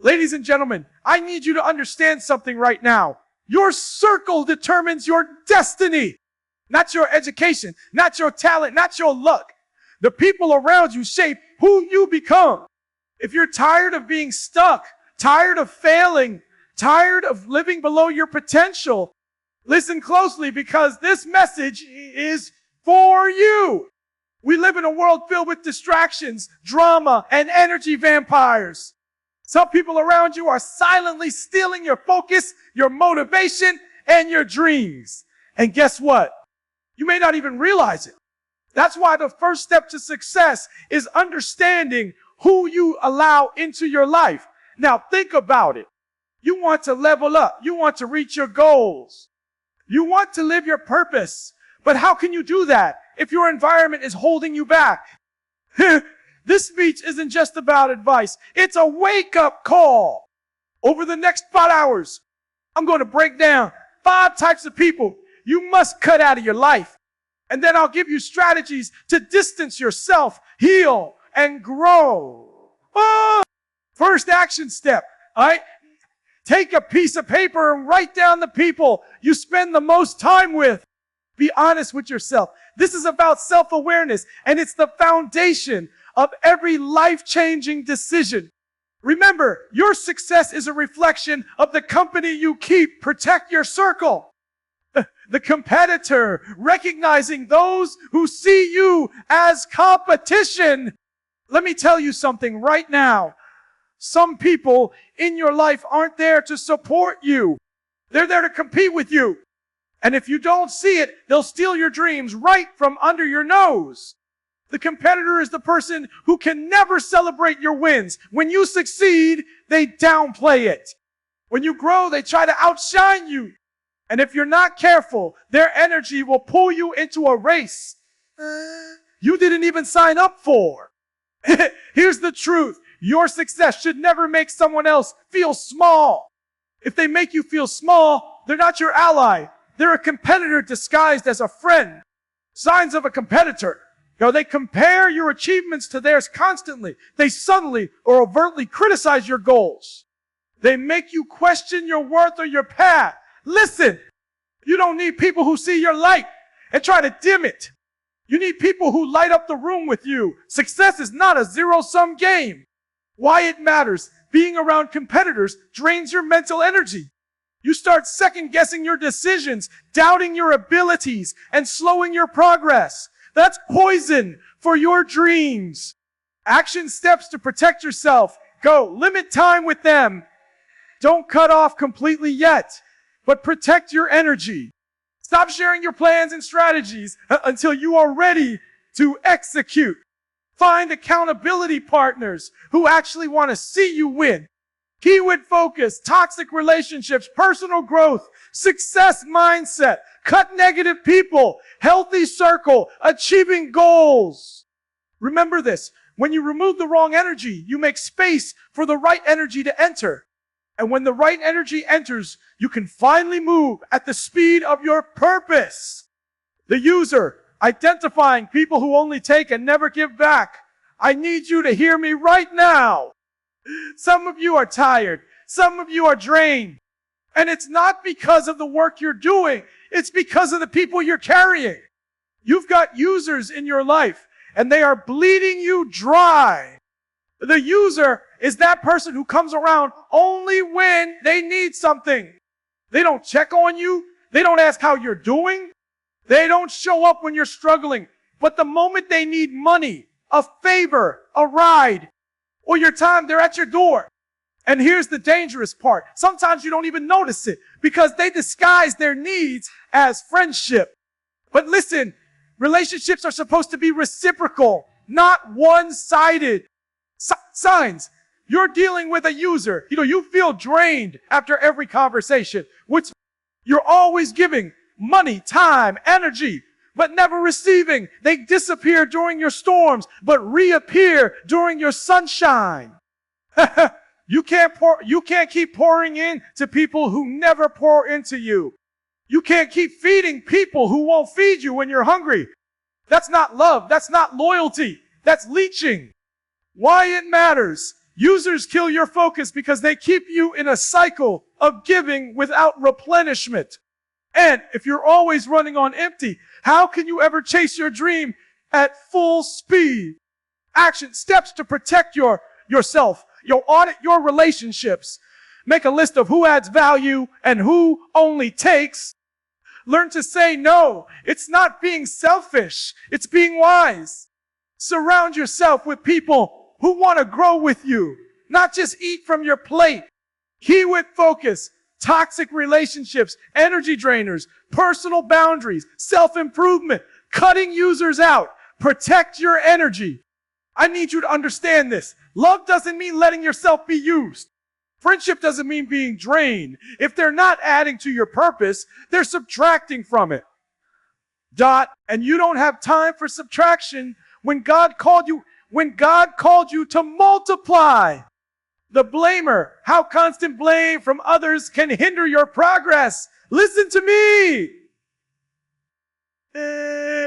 Ladies and gentlemen, I need you to understand something right now. Your circle determines your destiny, not your education, not your talent, not your luck. The people around you shape who you become. If you're tired of being stuck, tired of failing, tired of living below your potential, listen closely because this message is for you. We live in a world filled with distractions, drama, and energy vampires. Some people around you are silently stealing your focus, your motivation, and your dreams. And guess what? You may not even realize it. That's why the first step to success is understanding who you allow into your life. Now think about it. You want to level up. You want to reach your goals. You want to live your purpose. But how can you do that if your environment is holding you back? This speech isn't just about advice. It's a wake-up call. Over the next 5 hours, I'm going to break down 5 types of people you must cut out of your life. And then I'll give you strategies to distance yourself, heal, and grow. First action step, all right? Take a piece of paper and write down the people you spend the most time with. Be honest with yourself. This is about self-awareness, and it's the foundation of every life-changing decision. Remember, your success is a reflection of the company you keep. Protect your circle. The competitor, recognizing those who see you as competition. Let me tell you something right now. Some people in your life aren't there to support you. They're there to compete with you. And if you don't see it, they'll steal your dreams right from under your nose. The competitor is the person who can never celebrate your wins. When you succeed, they downplay it. When you grow, they try to outshine you. And if you're not careful, their energy will pull you into a race you didn't even sign up for. Here's the truth. Your success should never make someone else feel small. If they make you feel small, they're not your ally. They're a competitor disguised as a friend. Signs of a competitor. They compare your achievements to theirs constantly. They subtly or overtly criticize your goals. They make you question your worth or your path. Listen, you don't need people who see your light and try to dim it. You need people who light up the room with you. Success is not a zero-sum game. Why it matters. Being around competitors drains your mental energy. You start second-guessing your decisions, doubting your abilities, and slowing your progress. That's poison for your dreams. Action steps to protect yourself. Go. Limit time with them. Don't cut off completely yet, but protect your energy. Stop sharing your plans and strategies until you are ready to execute. Find accountability partners who actually want to see you win. Keyword focus, toxic relationships, personal growth, success mindset, cut negative people, healthy circle, achieving goals. Remember this, when you remove the wrong energy, you make space for the right energy to enter. And when the right energy enters, you can finally move at the speed of your purpose. The user, identifying people who only take and never give back. I need you to hear me right now. Some of you are tired. Some of you are drained. And it's not because of the work you're doing. It's because of the people you're carrying. You've got users in your life, and they are bleeding you dry. The user is that person who comes around only when they need something. They don't check on you. They don't ask how you're doing. They don't show up when you're struggling. But the moment they need money, a favor, a ride, or your time, they're at your door. And here's the dangerous part. Sometimes you don't even notice it because they disguise their needs as friendship. But listen, relationships are supposed to be reciprocal, not one-sided. Signs. You're dealing with a user. You feel drained after every conversation, which you're always giving money, time, energy, but never receiving. They disappear during your storms, but reappear during your sunshine. You can't keep pouring in to people who never pour into you. You can't keep feeding people who won't feed you when you're hungry. That's not love. That's not loyalty. That's leeching. Why it matters. Users kill your focus because they keep you in a cycle of giving without replenishment. And if you're always running on empty, how can you ever chase your dream at full speed? Action steps to protect yourself. You'll audit your relationships. Make a list of who adds value and who only takes. Learn to say no. It's not being selfish. It's being wise. Surround yourself with people who want to grow with you, not just eat from your plate. Key with focus, toxic relationships, energy drainers, personal boundaries, self-improvement, cutting users out. Protect your energy. I need you to understand this. Love doesn't mean letting yourself be used. Friendship doesn't mean being drained. If they're not adding to your purpose, they're subtracting from it. And you don't have time for subtraction when God called you to multiply. The blamer, how constant blame from others can hinder your progress. Listen to me.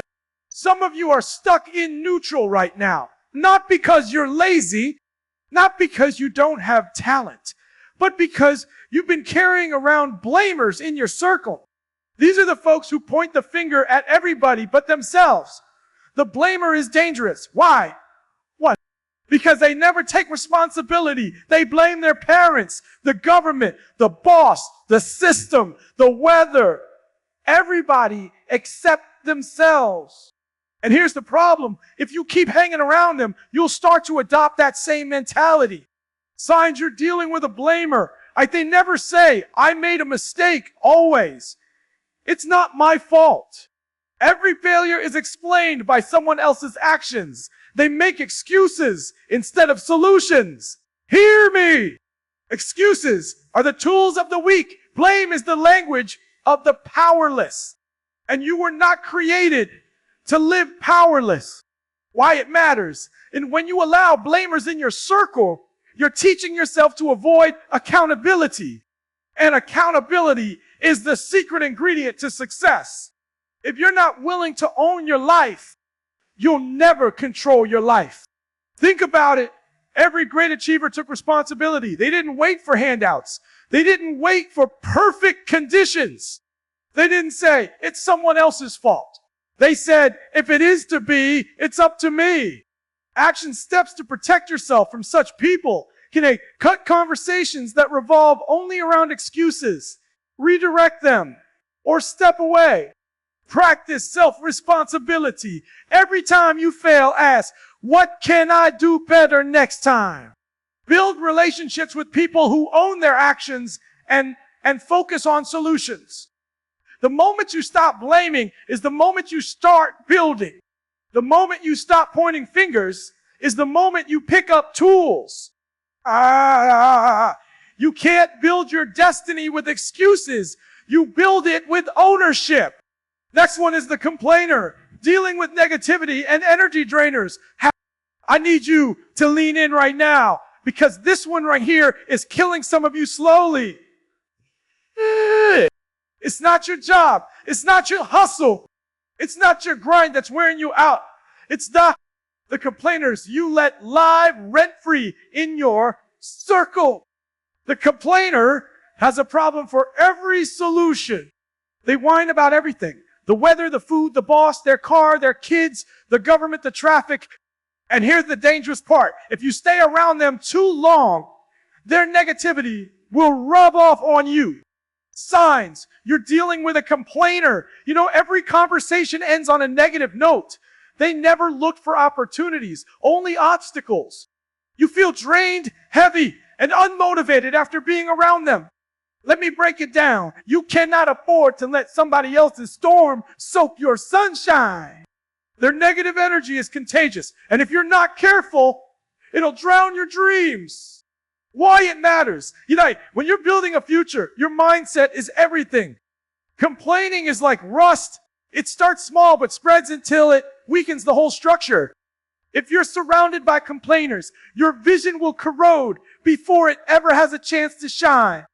Some of you are stuck in neutral right now. Not because you're lazy, not because you don't have talent, but because you've been carrying around blamers in your circle. These are the folks who point the finger at everybody but themselves. The blamer is dangerous. Why? What? Because they never take responsibility. They blame their parents, the government, the boss, the system, the weather, everybody except themselves. And here's the problem. If you keep hanging around them, you'll start to adopt that same mentality. Signs you're dealing with a blamer. They never say, I made a mistake, always. It's not my fault. Every failure is explained by someone else's actions. They make excuses instead of solutions. Hear me. Excuses are the tools of the weak. Blame is the language of the powerless. And you were not created to live powerless. Why it matters. And when you allow blamers in your circle, you're teaching yourself to avoid accountability. And accountability is the secret ingredient to success. If you're not willing to own your life, you'll never control your life. Think about it. Every great achiever took responsibility. They didn't wait for handouts. They didn't wait for perfect conditions. They didn't say, it's someone else's fault. They said, if it is to be, it's up to me. Action steps to protect yourself from such people. Can they cut conversations that revolve only around excuses? Redirect them or step away. Practice self-responsibility. Every time you fail, ask, what can I do better next time? Build relationships with people who own their actions and focus on solutions. The moment you stop blaming is the moment you start building. The moment you stop pointing fingers is the moment you pick up tools. You can't build your destiny with excuses. You build it with ownership. Next one is the complainer, dealing with negativity and energy drainers. I need you to lean in right now because this one right here is killing some of you slowly. It's not your job. It's not your hustle. It's not your grind that's wearing you out. It's the complainers you let live rent-free in your circle. The complainer has a problem for every solution. They whine about everything. The weather, the food, the boss, their car, their kids, the government, the traffic. And here's the dangerous part. If you stay around them too long, their negativity will rub off on you. Signs, you're dealing with a complainer. You know, every conversation ends on a negative note. They never look for opportunities, only obstacles. You feel drained, heavy, and unmotivated after being around them. Let me break it down. You cannot afford to let somebody else's storm soak your sunshine. Their negative energy is contagious. And if you're not careful, it'll drown your dreams. Why it matters. You know, when you're building a future, your mindset is everything. Complaining is like rust. It starts small but spreads until it weakens the whole structure. If you're surrounded by complainers, your vision will corrode before it ever has a chance to shine.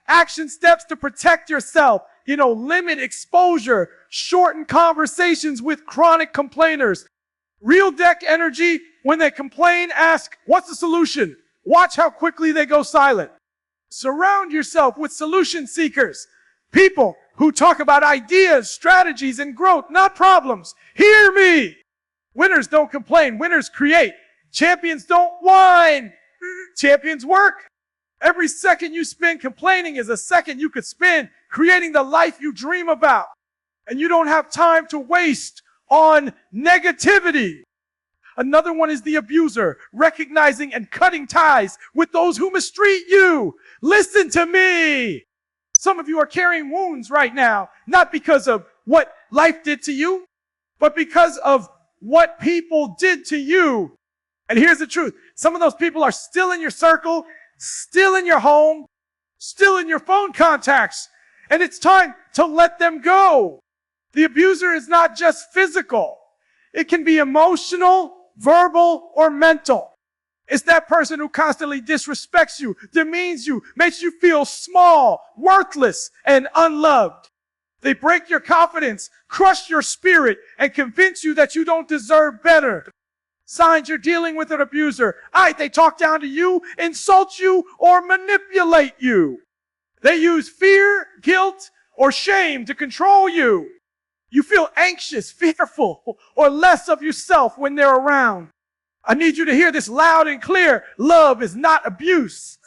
Action steps to protect yourself. You know, limit exposure, shorten conversations with chronic complainers. Real deck energy When they complain, ask, what's the solution? Watch how quickly they go silent. Surround yourself with solution seekers. People who talk about ideas, strategies, and growth, not problems. Hear me. Winners don't complain. Winners create. Champions don't whine. Champions work. Every second you spend complaining is a second you could spend creating the life you dream about. And you don't have time to waste on negativity. Another one is the abuser, recognizing and cutting ties with those who mistreat you. Listen to me. Some of you are carrying wounds right now, not because of what life did to you, but because of what people did to you. And here's the truth. Some of those people are still in your circle, still in your home, still in your phone contacts. And it's time to let them go. The abuser is not just physical. It can be emotional, verbal, or mental. It's that person who constantly disrespects you, demeans you, makes you feel small, worthless, and unloved. They break your confidence, crush your spirit, and convince you that you don't deserve better. Signs you're dealing with an abuser. They talk down to you, insult you, or manipulate you. They use fear, guilt, or shame to control you. You feel anxious, fearful, or less of yourself when they're around. I need you to hear this loud and clear. Love is not abuse.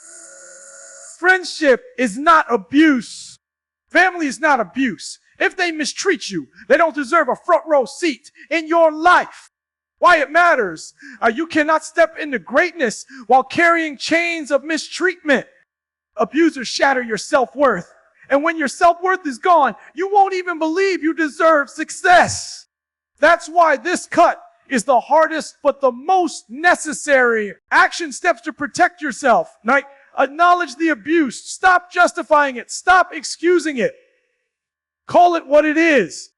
Friendship is not abuse. Family is not abuse. If they mistreat you, they don't deserve a front row seat in your life. Why it matters. You cannot step into greatness while carrying chains of mistreatment. Abusers shatter your self-worth. And when your self-worth is gone, you won't even believe you deserve success. That's why this cut is the hardest but the most necessary. Action steps to protect yourself. Like, acknowledge the abuse. Stop justifying it. Stop excusing it. Call it what it is.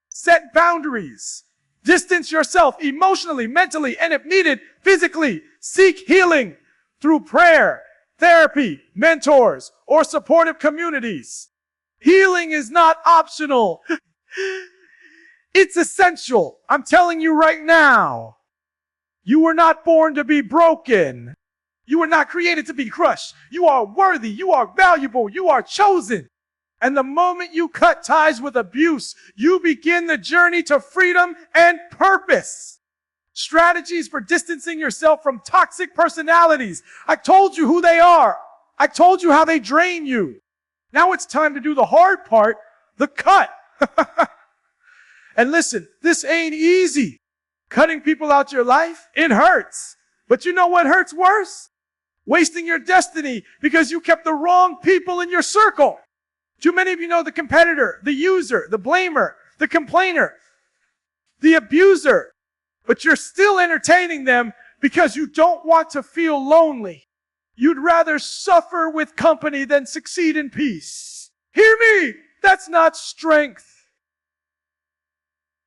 Set boundaries. Distance yourself emotionally, mentally, and if needed, physically. Seek healing through prayer, therapy, mentors, or supportive communities. Healing is not optional. It's essential. I'm telling you right now. You were not born to be broken. You were not created to be crushed. You are worthy. You are valuable. You are chosen. And the moment you cut ties with abuse, you begin the journey to freedom and purpose. Strategies for distancing yourself from toxic personalities. I told you who they are. I told you how they drain you. Now it's time to do the hard part, the cut. And listen, this ain't easy. Cutting people out your life, it hurts. But you know what hurts worse? Wasting your destiny because you kept the wrong people in your circle. Too many of you know the competitor, the user, the blamer, the complainer, the abuser. But you're still entertaining them because you don't want to feel lonely. You'd rather suffer with company than succeed in peace. Hear me! That's not strength.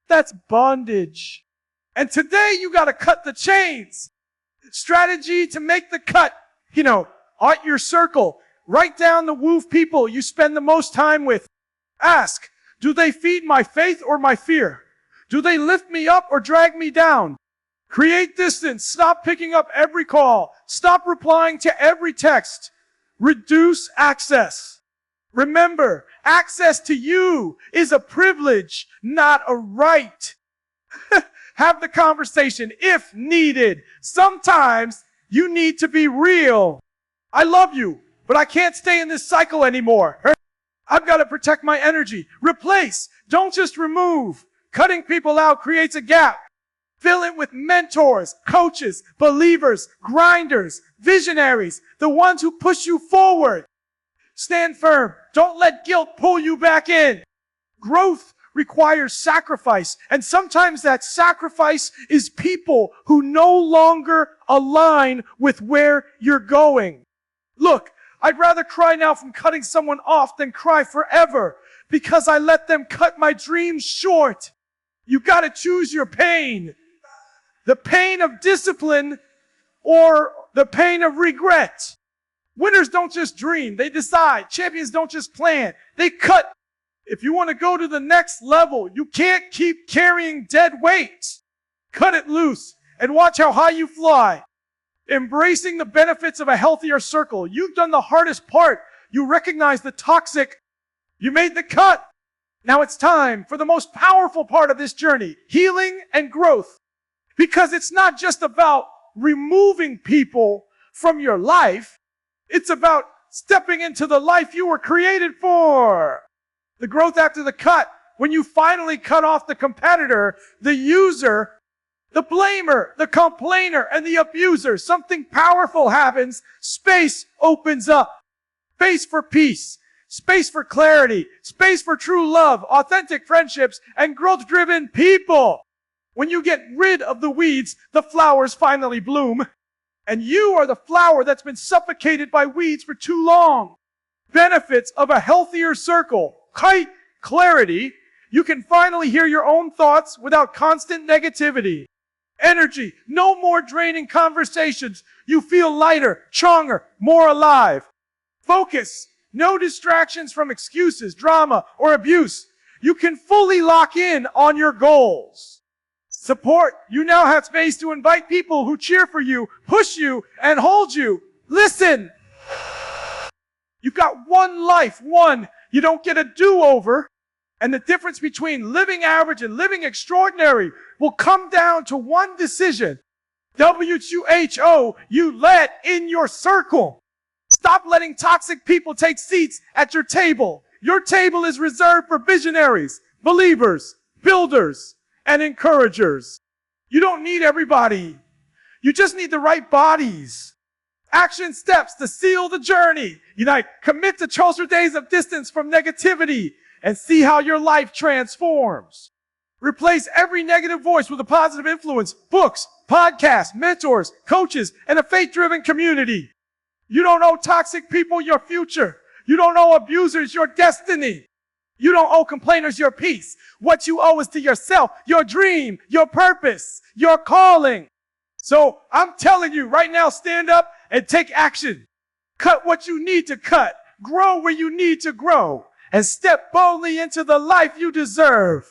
That's bondage. And today you got to cut the chains. Strategy to make the cut. At your circle. Write down the woof people you spend the most time with. Ask, do they feed my faith or my fear? Do they lift me up or drag me down? Create distance. Stop picking up every call. Stop replying to every text. Reduce access. Remember, access to you is a privilege, not a right. Have the conversation if needed. Sometimes you need to be real. I love you, but I can't stay in this cycle anymore. I've got to protect my energy. Replace. Don't just remove. Cutting people out creates a gap. Fill it with mentors, coaches, believers, grinders, visionaries, the ones who push you forward. Stand firm. Don't let guilt pull you back in. Growth requires sacrifice, and sometimes that sacrifice is people who no longer align with where you're going. Look, I'd rather cry now from cutting someone off than cry forever because I let them cut my dreams short. You gotta choose your pain. The pain of discipline or the pain of regret. Winners don't just dream, they decide. Champions don't just plan, they cut. If you want to go to the next level, you can't keep carrying dead weight. Cut it loose and watch how high you fly. Embracing the benefits of a healthier circle. You've done the hardest part. You recognize the toxic. You made the cut. Now it's time for the most powerful part of this journey, healing and growth. Because it's not just about removing people from your life. It's about stepping into the life you were created for. The growth after the cut, when you finally cut off the competitor, the user, the blamer, the complainer, and the abuser, something powerful happens. Space opens up. Space for peace. Space for clarity. Space for true love, authentic friendships, and growth-driven people. When you get rid of the weeds, the flowers finally bloom. And you are the flower that's been suffocated by weeds for too long. Benefits of a healthier circle. Clarity. You can finally hear your own thoughts without constant negativity. Energy. No more draining conversations. You feel lighter, stronger, more alive. Focus. No distractions from excuses, drama, or abuse. You can fully lock in on your goals. Support. You now have space to invite people who cheer for you, push you, and hold you. Listen. You've got one life, one. You don't get a do-over. And the difference between living average and living extraordinary will come down to one decision. WHO, you let in your circle. Stop letting toxic people take seats at your table. Your table is reserved for visionaries, believers, builders, and encouragers. You don't need everybody. You just need the right bodies. Action steps to seal the journey. Unite. Commit to closer days of distance from negativity and see how your life transforms. Replace every negative voice with a positive influence. Books, podcasts, mentors, coaches, and a faith-driven community. You don't owe toxic people your future. You don't owe abusers your destiny. You don't owe complainers your peace. What you owe is to yourself, your dream, your purpose, your calling. So I'm telling you right now, stand up and take action. Cut what you need to cut. Grow where you need to grow. And step boldly into the life you deserve.